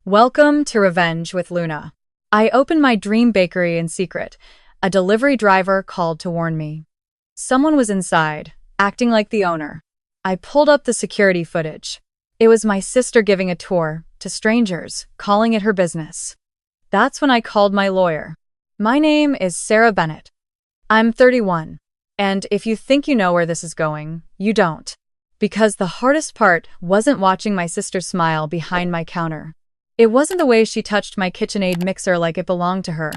Welcome to Revenge with Luna. I opened my dream bakery in secret. A delivery driver called to warn me. Someone was inside, acting like the owner. I pulled up the security footage. It was my sister giving a tour to strangers, calling it her business. That's when I called my lawyer. My name is Sarah Bennett. I'm 31. And if you think you know where this is going, you don't. Because the hardest part wasn't watching my sister smile behind my counter. It wasn't the way she touched my KitchenAid mixer like it belonged to her,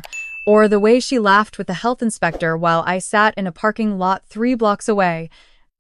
or the way she laughed with the health inspector while I sat in a parking lot 3 blocks away,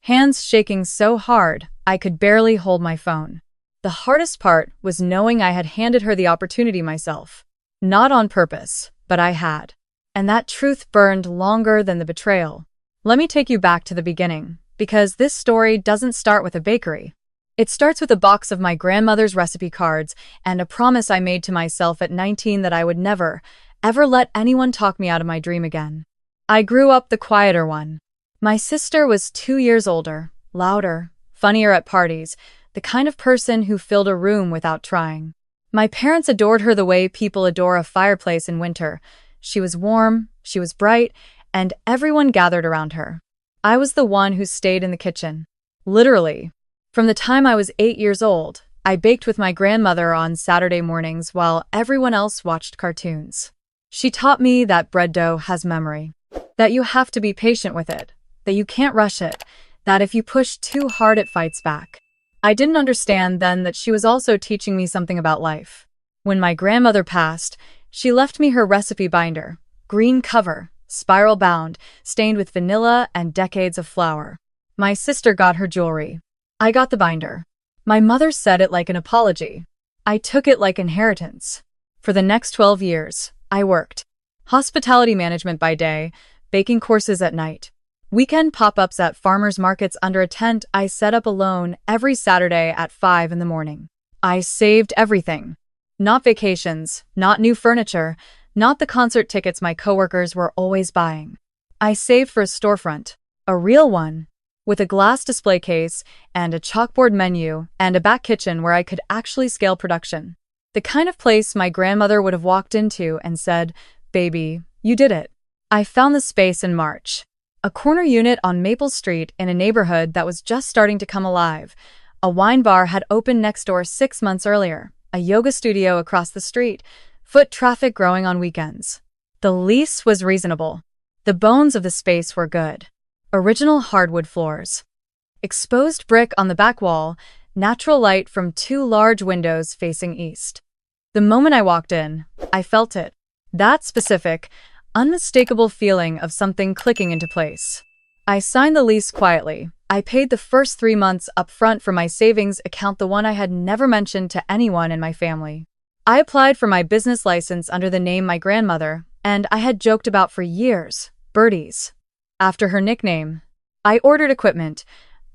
hands shaking so hard I could barely hold my phone. The hardest part was knowing I had handed her the opportunity myself. Not on purpose, but I had. And that truth burned longer than the betrayal. Let me take you back to the beginning, because this story doesn't start with a bakery. It starts with a box of my grandmother's recipe cards and a promise I made to myself at 19 that I would never, ever let anyone talk me out of my dream again. I grew up the quieter one. My sister was 2 years older, louder, funnier at parties, the kind of person who filled a room without trying. My parents adored her the way people adore a fireplace in winter. She was warm, she was bright, and everyone gathered around her. I was the one who stayed in the kitchen. Literally. From the time I was 8 years old, I baked with my grandmother on Saturday mornings while everyone else watched cartoons. She taught me that bread dough has memory, that you have to be patient with it, that you can't rush it, that if you push too hard it fights back. I didn't understand then that she was also teaching me something about life. When my grandmother passed, she left me her recipe binder, green cover, spiral bound, stained with vanilla and decades of flour. My sister got her jewelry. I got the binder. My mother said it like an apology. I took it like inheritance. For the next 12 years, I worked. Hospitality management by day, baking courses at night. Weekend pop-ups at farmers markets under a tent I set up alone every Saturday at 5 in the morning. I saved everything. Not vacations, not new furniture, not the concert tickets my coworkers were always buying. I saved for a storefront, a real one, with a glass display case and a chalkboard menu and a back kitchen where I could actually scale production. The kind of place my grandmother would have walked into and said, "Baby, you did it." I found the space in March. A corner unit on Maple Street in a neighborhood that was just starting to come alive. A wine bar had opened next door 6 months earlier, a yoga studio across the street, foot traffic growing on weekends. The lease was reasonable. The bones of the space were good. Original hardwood floors. Exposed brick on the back wall, natural light from 2 large windows facing east. The moment I walked in, I felt it. That specific, unmistakable feeling of something clicking into place. I signed the lease quietly. I paid the first 3 months up front from my savings account, the one I had never mentioned to anyone in my family. I applied for my business license under the name my grandmother, and I had joked about for years, Birdie's. After her nickname, I ordered equipment.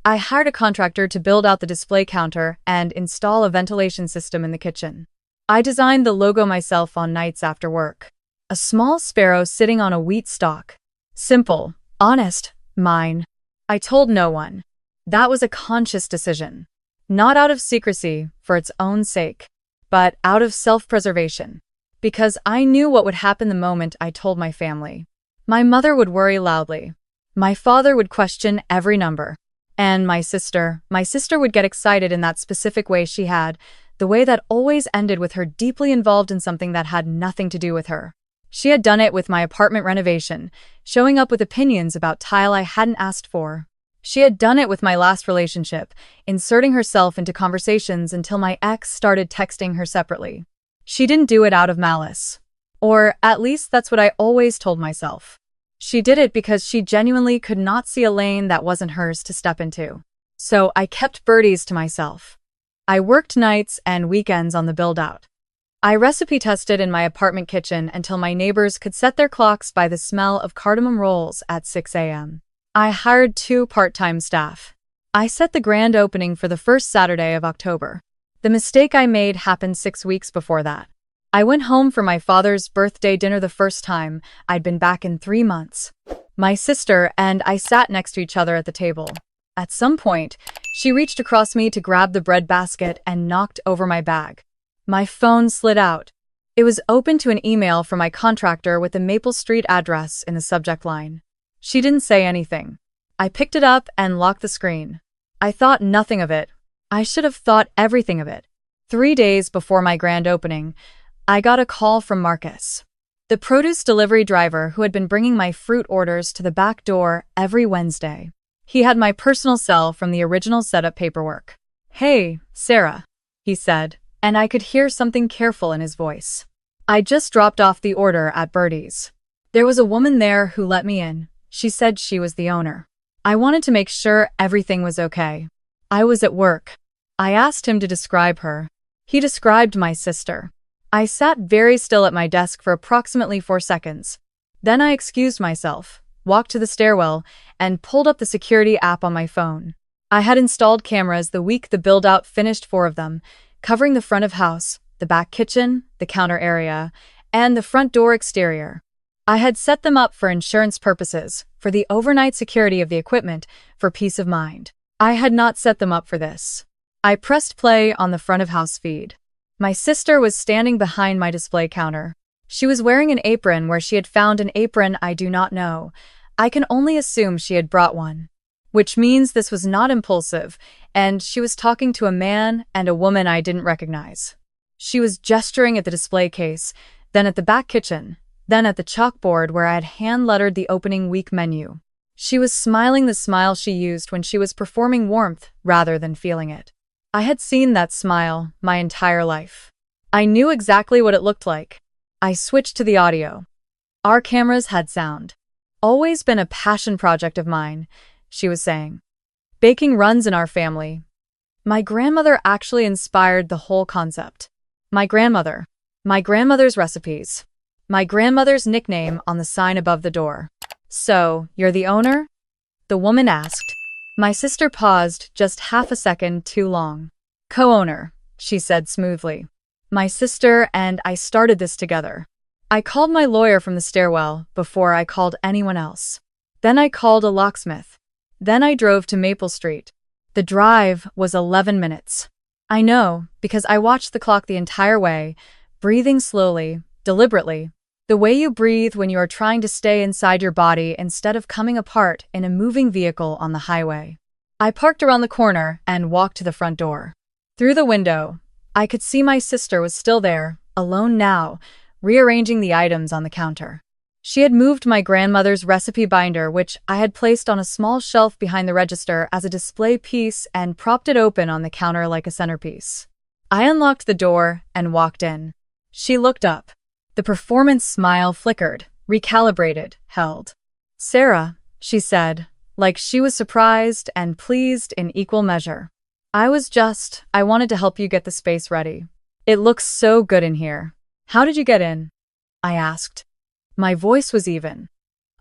I hired a contractor to build out the display counter and install a ventilation system in the kitchen. I designed the logo myself on nights after work. A small sparrow sitting on a wheat stalk. Simple, honest, mine. I told no one. That was a conscious decision. Not out of secrecy for its own sake, but out of self-preservation. Because I knew what would happen the moment I told my family. My mother would worry loudly. My father would question every number. And my sister would get excited in that specific way she had, the way that always ended with her deeply involved in something that had nothing to do with her. She had done it with my apartment renovation, showing up with opinions about tile I hadn't asked for. She had done it with my last relationship, inserting herself into conversations until my ex started texting her separately. She didn't do it out of malice. Or at least that's what I always told myself. She did it because she genuinely could not see a lane that wasn't hers to step into. So I kept birdies to myself. I worked nights and weekends on the build-out. I recipe tested in my apartment kitchen until my neighbors could set their clocks by the smell of cardamom rolls at 6 a.m. I hired 2 part-time staff. I set the grand opening for the first Saturday of October. The mistake I made happened 6 weeks before that. I went home for my father's birthday dinner the first time. I'd been back in 3 months. My sister and I sat next to each other at the table. At some point, she reached across me to grab the bread basket and knocked over my bag. My phone slid out. It was open to an email from my contractor with the Maple Street address in the subject line. She didn't say anything. I picked it up and locked the screen. I thought nothing of it. I should have thought everything of it. 3 days before my grand opening, I got a call from Marcus, the produce delivery driver who had been bringing my fruit orders to the back door every Wednesday. He had my personal cell from the original setup paperwork. "Hey, Sarah," he said, and I could hear something careful in his voice. "I just dropped off the order at Birdie's. There was a woman there who let me in. She said she was the owner. I wanted to make sure everything was okay. I was at work." I asked him to describe her. He described my sister. I sat very still at my desk for approximately 4 seconds. Then I excused myself, walked to the stairwell, and pulled up the security app on my phone. I had installed cameras the week the build-out finished, 4 of them, covering the front of house, the back kitchen, the counter area, and the front door exterior. I had set them up for insurance purposes, for the overnight security of the equipment, for peace of mind. I had not set them up for this. I pressed play on the front of house feed. My sister was standing behind my display counter. She was wearing an apron where she had found an apron I do not know. I can only assume she had brought one. Which means this was not impulsive, and she was talking to a man and a woman I didn't recognize. She was gesturing at the display case, then at the back kitchen, then at the chalkboard where I had hand-lettered the opening week menu. She was smiling the smile she used when she was performing warmth rather than feeling it. I had seen that smile my entire life. I knew exactly what it looked like. I switched to the audio. Our cameras had sound. "Always been a passion project of mine," she was saying. "Baking runs in our family. My grandmother actually inspired the whole concept. My grandmother's recipes. My grandmother's nickname on the sign above the door." "So, you're the owner?" the woman asked. My sister paused just half a second too long. "Co-owner," she said smoothly. "My sister and I started this together. I called my lawyer from the stairwell before I called anyone else. Then I called a locksmith. Then I drove to Maple Street. The drive was 11 minutes. I know, because I watched the clock the entire way, breathing slowly, deliberately. The way you breathe when you are trying to stay inside your body instead of coming apart in a moving vehicle on the highway. I parked around the corner and walked to the front door. Through the window, I could see my sister was still there, alone now, rearranging the items on the counter. She had moved my grandmother's recipe binder, which I had placed on a small shelf behind the register as a display piece, and propped it open on the counter like a centerpiece. I unlocked the door and walked in. She looked up. The performance smile flickered, recalibrated, held. "Sarah," she said, like she was surprised and pleased in equal measure. I wanted to help you get the space ready. It looks so good in here. How did you get in?" I asked. My voice was even.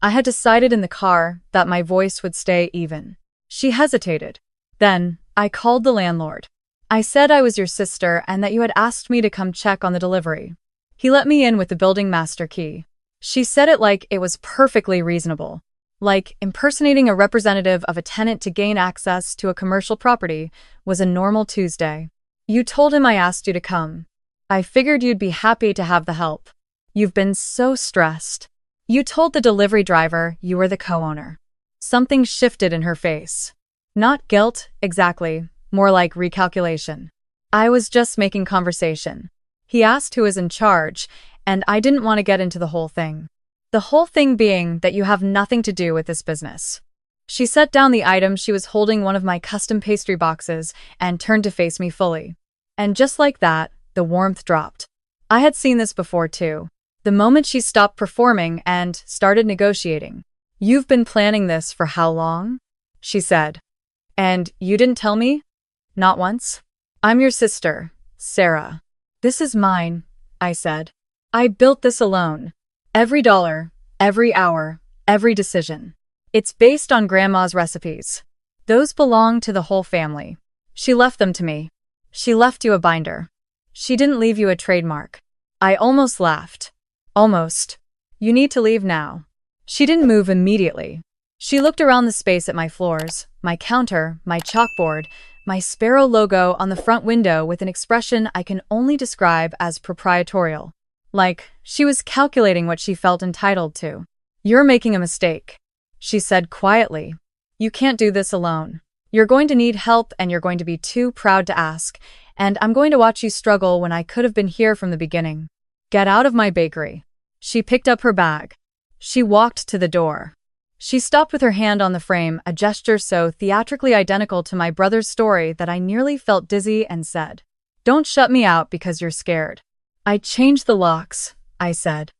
I had decided in the car that my voice would stay even. She hesitated. "Then, I called the landlord. I said I was your sister and that you had asked me to come check on the delivery. He let me in with the building master key." She said it like it was perfectly reasonable. Like impersonating a representative of a tenant to gain access to a commercial property was a normal Tuesday. "You told him I asked you to come. I figured you'd be happy to have the help. You've been so stressed. You told the delivery driver you were the co-owner." Something shifted in her face. Not guilt, exactly, more like recalculation. I was just making conversation. He asked who was in charge, and I didn't want to get into the whole thing. The whole thing being that you have nothing to do with this business. She set down the item she was holding, one of my custom pastry boxes, and turned to face me fully. And just like that, the warmth dropped. I had seen this before too. The moment she stopped performing and started negotiating. "You've been planning this for how long?" she said. "And you didn't tell me?" "Not once. I'm your sister, Sarah." "This is mine," I said. "I built this alone. Every dollar, every hour, every decision. It's based on Grandma's recipes. Those belong to the whole family. She left them to me. She left you a binder. She didn't leave you a trademark." I almost laughed. "Almost. You need to leave now." She didn't move immediately. She looked around the space at my floors, my counter, my chalkboard, my Sparrow logo on the front window with an expression I can only describe as proprietorial. Like, she was calculating what she felt entitled to. "You're making a mistake," she said quietly. "You can't do this alone. You're going to need help and you're going to be too proud to ask, and I'm going to watch you struggle when I could have been here from the beginning. Get out of my bakery." She picked up her bag. She walked to the door. She stopped with her hand on the frame, a gesture so theatrically identical to my brother's story that I nearly felt dizzy, and said, "Don't shut me out because you're scared." "I changed the locks," I said.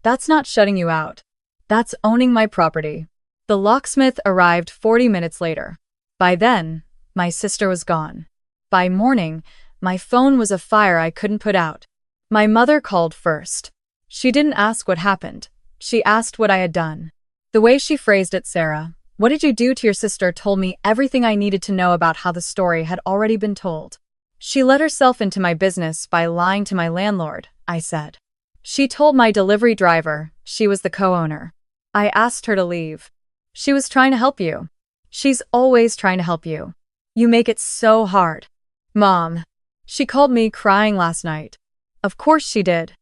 "That's not shutting you out. That's owning my property." The locksmith arrived 40 minutes later. By then, my sister was gone. By morning, my phone was a fire I couldn't put out. My mother called first. She didn't ask what happened. She asked what I had done. The way she phrased it, "Sarah, what did you do to your sister?" told me everything I needed to know about how the story had already been told. "She let herself into my business by lying to my landlord," I said. "She told my delivery driver she was the co-owner. I asked her to leave. She was trying to help you. She's always trying to help you. You make it so hard. Mom." She called me crying last night. Of course she did.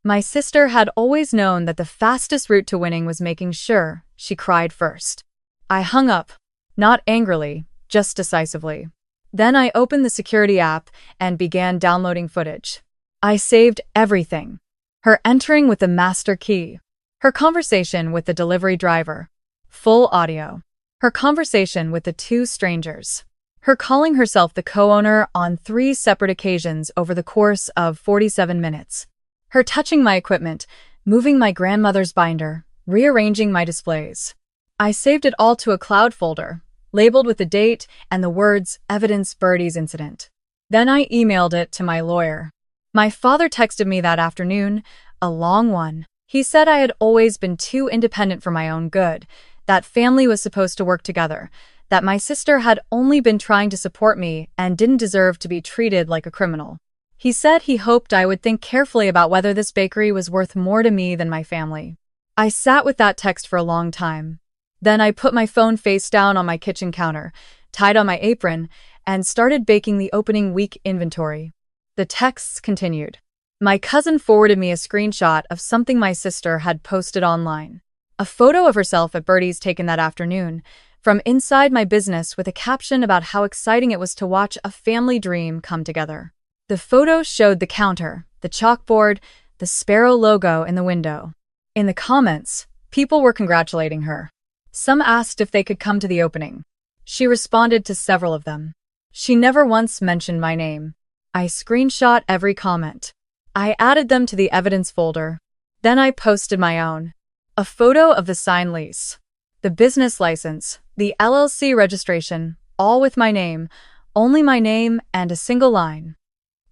My sister had always known that the fastest route to winning was making sure she cried first. I hung up, not angrily, just decisively. Then I opened the security app and began downloading footage. I saved everything. Her entering with the master key. Her conversation with the delivery driver. Full audio. Her conversation with the two strangers. Her calling herself the co-owner on 3 separate occasions over the course of 47 minutes. Her touching my equipment, moving my grandmother's binder, rearranging my displays. I saved it all to a cloud folder, labeled with the date and the words "Evidence Birdie's Incident." Then I emailed it to my lawyer. My father texted me that afternoon, a long one. He said I had always been too independent for my own good, that family was supposed to work together, that my sister had only been trying to support me and didn't deserve to be treated like a criminal. He said he hoped I would think carefully about whether this bakery was worth more to me than my family. I sat with that text for a long time. Then I put my phone face down on my kitchen counter, tied on my apron, and started baking the opening week inventory. The texts continued. My cousin forwarded me a screenshot of something my sister had posted online. A photo of herself at Birdie's taken that afternoon, from inside my business, with a caption about how exciting it was to watch a family dream come together. The photo showed the counter, the chalkboard, the Sparrow logo in the window. In the comments, people were congratulating her. Some asked if they could come to the opening. She responded to several of them. She never once mentioned my name. I screenshot every comment. I added them to the evidence folder. Then I posted my own. A photo of the signed lease, the business license, the LLC registration, all with my name, only my name, and a single line.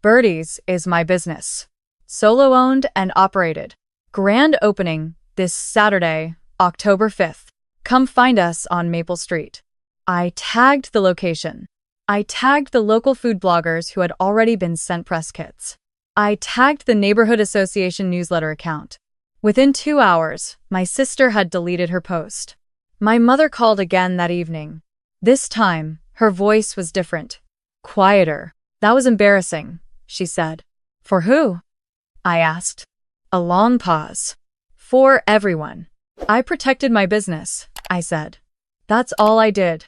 Birdie's is my business. Solo owned and operated. Grand opening this Saturday, October 5th. Come find us on Maple Street. I tagged the location. I tagged the local food bloggers who had already been sent press kits. I tagged the Neighborhood Association newsletter account. Within 2 hours, my sister had deleted her post. My mother called again that evening. This time, her voice was different. Quieter. "That was embarrassing," she said. "For who?" I asked. A long pause. "For everyone. I protected my business," I said. "That's all I did."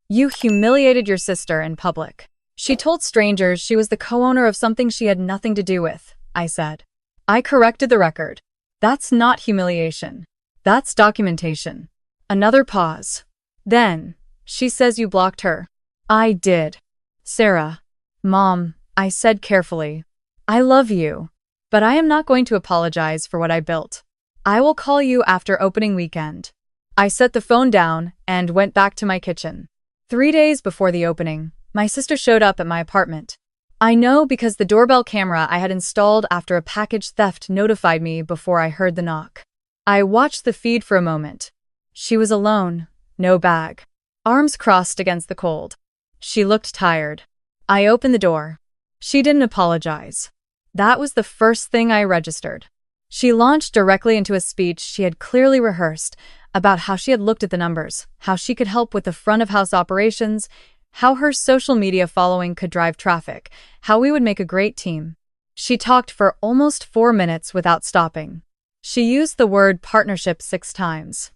"You humiliated your sister in public. She told strangers she was the co-owner of something she had nothing to do with," I said. I corrected the record. "That's not humiliation. That's documentation." Another pause. "Then, she says you blocked her." I did. "Sarah." "Mom," I said carefully, "I love you, but I am not going to apologize for what I built. I will call you after opening weekend." I set the phone down and went back to my kitchen. 3 days before the opening, my sister showed up at my apartment. I know because the doorbell camera I had installed after a package theft notified me before I heard the knock. I watched the feed for a moment. She was alone, no bag, arms crossed against the cold. She looked tired. I opened the door. She didn't apologize. That was the first thing I registered. She launched directly into a speech she had clearly rehearsed about how she had looked at the numbers, how she could help with the front-of-house operations, how her social media following could drive traffic, how we would make a great team. She talked for almost 4 minutes without stopping. She used the word partnership 6 times.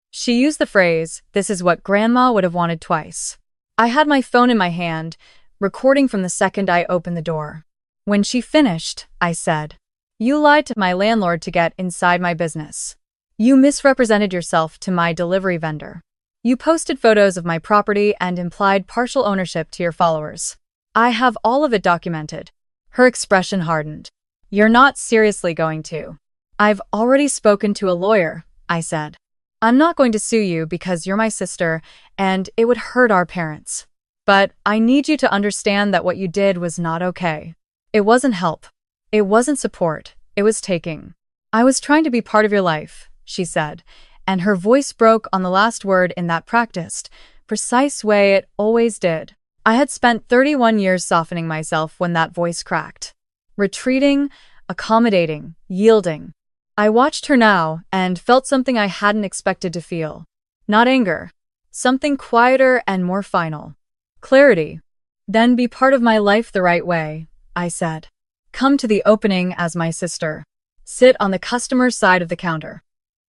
She used the phrase, "This is what Grandma would have wanted," twice. I had my phone in my hand, recording from the second I opened the door. When she finished, I said, "You lied to my landlord to get inside my business. You misrepresented yourself to my delivery vendor. You posted photos of my property and implied partial ownership to your followers. I have all of it documented." Her expression hardened. "You're not seriously going to?" "I've already spoken to a lawyer," I said. "I'm not going to sue you because you're my sister and it would hurt our parents. But I need you to understand that what you did was not okay. It wasn't help. It wasn't support. It was taking. I was trying to be part of your life," she said, and her voice broke on the last word in that practiced, precise way it always did. I had spent 31 years softening myself when that voice cracked. Retreating, accommodating, yielding. I watched her now and felt something I hadn't expected to feel. Not anger. Something quieter and more final. Clarity. "Then be part of my life the right way," I said. "Come to the opening as my sister. Sit on the customer's side of the counter.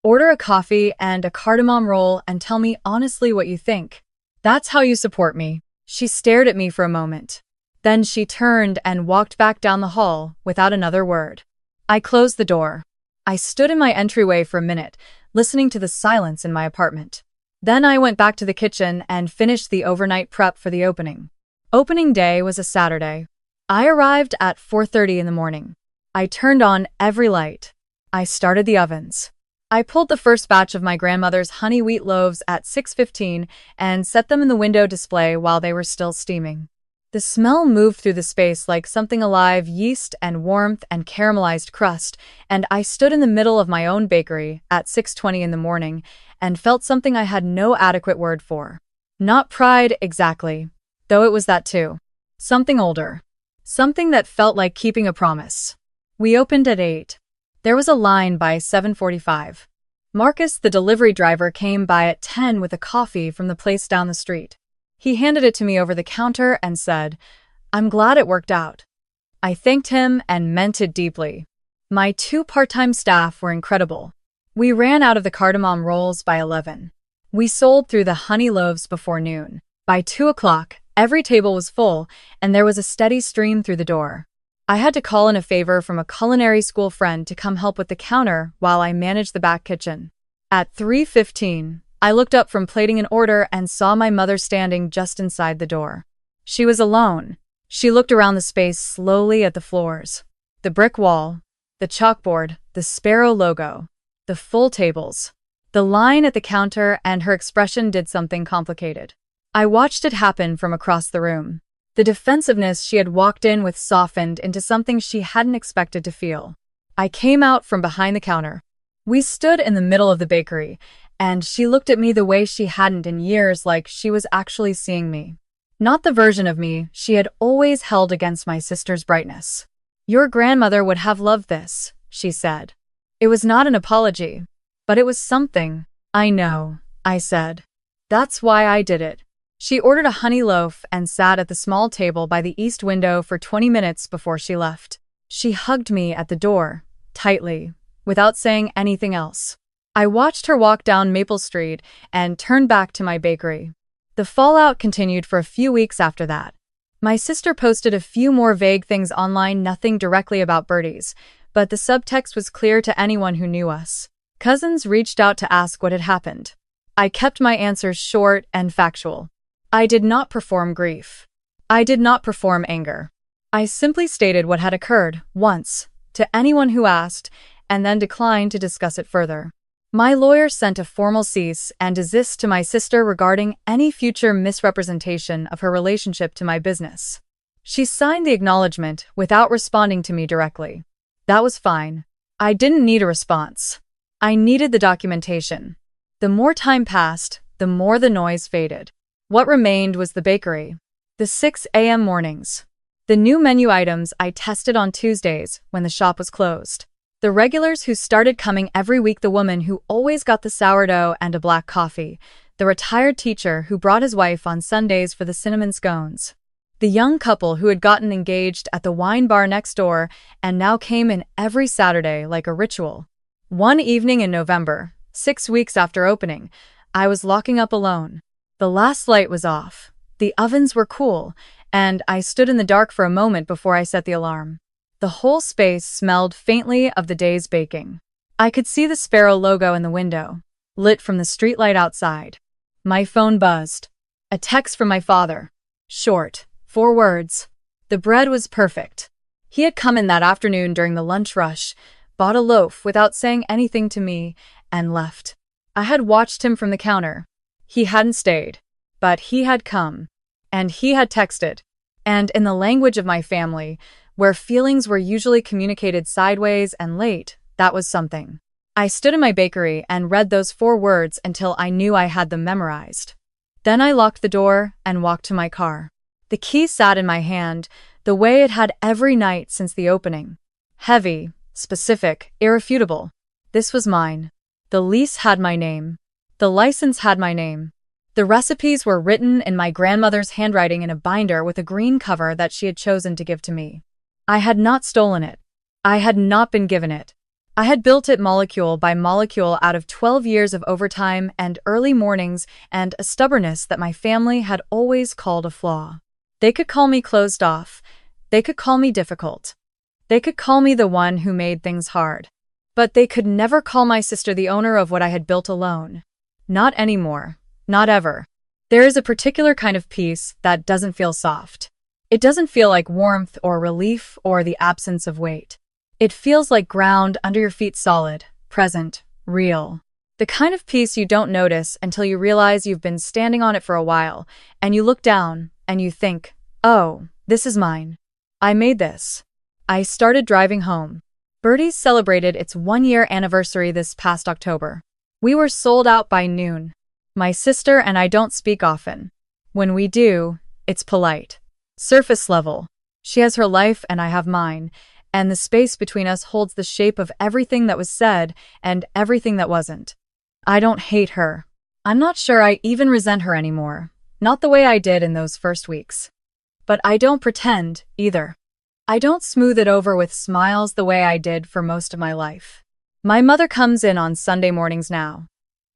Order a coffee and a cardamom roll and tell me honestly what you think. That's how you support me." She stared at me for a moment. Then she turned and walked back down the hall without another word. I closed the door. I stood in my entryway for a minute, listening to the silence in my apartment. Then I went back to the kitchen and finished the overnight prep for the opening. Opening day was a Saturday. I arrived at 4:30 in the morning. I turned on every light. I started the ovens. I pulled the first batch of my grandmother's honey wheat loaves at 6:15 and set them in the window display while they were still steaming. The smell moved through the space like something alive, yeast and warmth and caramelized crust, and I stood in the middle of my own bakery at 6:20 in the morning and felt something I had no adequate word for. Not pride exactly, though it was that too. Something older. Something that felt like keeping a promise. We opened at 8. There was a line by 7:45. Marcus, the delivery driver, came by at 10 with a coffee from the place down the street. He handed it to me over the counter and said, "I'm glad it worked out." I thanked him and meant it deeply. My 2 part-time staff were incredible. We ran out of the cardamom rolls by 11. We sold through the honey loaves before noon. By 2 o'clock, every table was full, and there was a steady stream through the door. I had to call in a favor from a culinary school friend to come help with the counter while I managed the back kitchen. At 3:15, I looked up from plating an order and saw my mother standing just inside the door. She was alone. She looked around the space slowly at the floors. The brick wall, the chalkboard, the Sparrow logo, the full tables, the line at the counter, and her expression did something complicated. I watched it happen from across the room. The defensiveness she had walked in with softened into something she hadn't expected to feel. I came out from behind the counter. We stood in the middle of the bakery, and she looked at me the way she hadn't in years, like she was actually seeing me. Not the version of me she had always held against my sister's brightness. "Your grandmother would have loved this," she said. It was not an apology, but it was something. "I know," I said. "That's why I did it." She ordered a honey loaf and sat at the small table by the east window for 20 minutes before she left. She hugged me at the door, tightly, without saying anything else. I watched her walk down Maple Street and turn back to my bakery. The fallout continued for a few weeks after that. My sister posted a few more vague things online, nothing directly about Birdie's, but the subtext was clear to anyone who knew us. Cousins reached out to ask what had happened. I kept my answers short and factual. I did not perform grief. I did not perform anger. I simply stated what had occurred, once, to anyone who asked, and then declined to discuss it further. My lawyer sent a formal cease and desist to my sister regarding any future misrepresentation of her relationship to my business. She signed the acknowledgement without responding to me directly. That was fine. I didn't need a response. I needed the documentation. The more time passed, the more the noise faded. What remained was the bakery. The 6 a.m. mornings. The new menu items I tested on Tuesdays when the shop was closed. The regulars who started coming every week, the woman who always got the sourdough and a black coffee, the retired teacher who brought his wife on Sundays for the cinnamon scones, the young couple who had gotten engaged at the wine bar next door and now came in every Saturday like a ritual. One evening in November, 6 weeks after opening, I was locking up alone. The last light was off, the ovens were cool, and I stood in the dark for a moment before I set the alarm. The whole space smelled faintly of the day's baking. I could see the Sparrow logo in the window, lit from the streetlight outside. My phone buzzed. A text from my father. Short, 4 words. The bread was perfect. He had come in that afternoon during the lunch rush, bought a loaf without saying anything to me, and left. I had watched him from the counter. He hadn't stayed, but he had come. And he had texted. And in the language of my family, where feelings were usually communicated sideways and late, that was something. I stood in my bakery and read those 4 words until I knew I had them memorized. Then I locked the door and walked to my car. The key sat in my hand, the way it had every night since the opening. Heavy, specific, irrefutable. This was mine. The lease had my name. The license had my name. The recipes were written in my grandmother's handwriting in a binder with a green cover that she had chosen to give to me. I had not stolen it. I had not been given it. I had built it molecule by molecule out of 12 years of overtime and early mornings and a stubbornness that my family had always called a flaw. They could call me closed off. They could call me difficult. They could call me the one who made things hard. But they could never call my sister the owner of what I had built alone. Not anymore. Not ever. There is a particular kind of peace that doesn't feel soft. It doesn't feel like warmth or relief or the absence of weight. It feels like ground under your feet, solid, present, real. The kind of peace you don't notice until you realize you've been standing on it for a while, and you look down and you think, oh, this is mine. I made this. I started driving home. Birdie celebrated its 1-year anniversary this past October. We were sold out by noon. My sister and I don't speak often. When we do, it's polite. Surface level. She has her life and I have mine, and the space between us holds the shape of everything that was said and everything that wasn't. I don't hate her. I'm not sure I even resent her anymore. Not the way I did in those first weeks. But I don't pretend, either. I don't smooth it over with smiles the way I did for most of my life. My mother comes in on Sunday mornings now.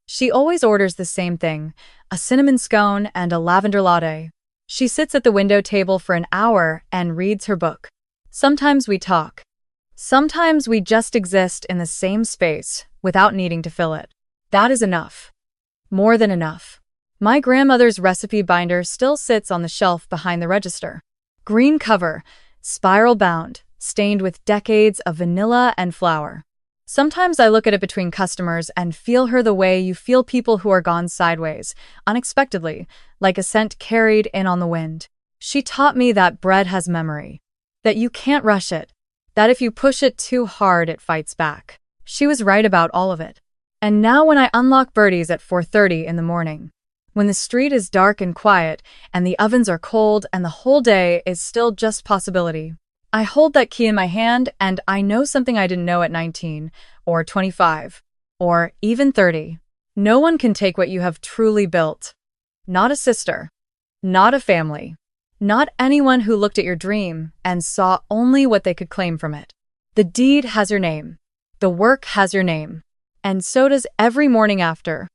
She always orders the same thing, a cinnamon scone and a lavender latte. She sits at the window table for an hour and reads her book. Sometimes we talk. Sometimes we just exist in the same space without needing to fill it. That is enough. More than enough. My grandmother's recipe binder still sits on the shelf behind the register. Green cover, spiral bound, stained with decades of vanilla and flour. Sometimes I look at it between customers and feel her the way you feel people who are gone sideways, unexpectedly, like a scent carried in on the wind. She taught me that bread has memory, that you can't rush it, that if you push it too hard it fights back. She was right about all of it. And now when I unlock Birdie's at 4:30 in the morning, when the street is dark and quiet and the ovens are cold and the whole day is still just possibility, I hold that key in my hand and I know something I didn't know at 19 or 25 or even 30. No one can take what you have truly built. Not a sister. Not a family. Not anyone who looked at your dream and saw only what they could claim from it. The deed has your name. The work has your name. And so does every morning after.